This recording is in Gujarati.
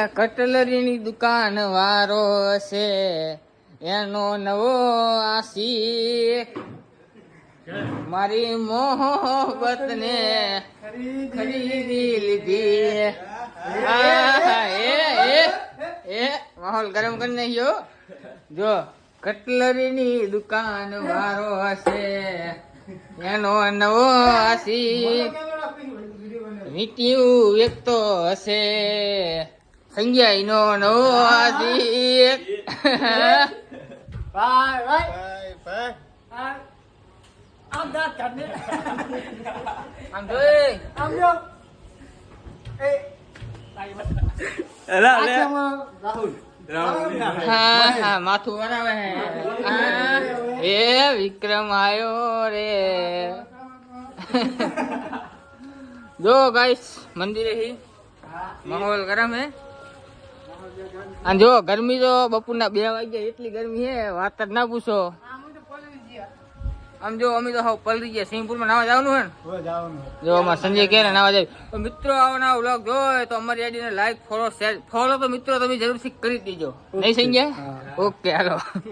કટલરીની દુકાન વારો છે એનો નવો આશિક મારી મોહબ્બત ને ખરીદી લીધી એ માહોલ ગરમ કરી નાખ્યો જો કટલરીની દુકાન વારો હશે એનો નવો આશિક વીટ્યું વેચતો હશે સંજય નો નવો આશિક માથું બનાવે એ વિક્રમ આયો રે જો ગાઈસ મંદિરે ही माहौल गरम है અને જો ગરમી તો બપોરના 2 વાગ્યા એટલી ગરમી હે વાત જ ના પૂછો આમ જો અમે તો હાવ પલરી ગયા સિંહપુરમાં નાવા જવાનું હે ને જો અમાર સંજય કે નાવા જાય તો મિત્રો આવના વ્લોગ જોય તો અમારી આઈડીને લાઈક ફોલો શેર ફોલો તો મિત્રો તમે જરૂરથી કરી દેજો નહીં સંજય ઓકે હાલો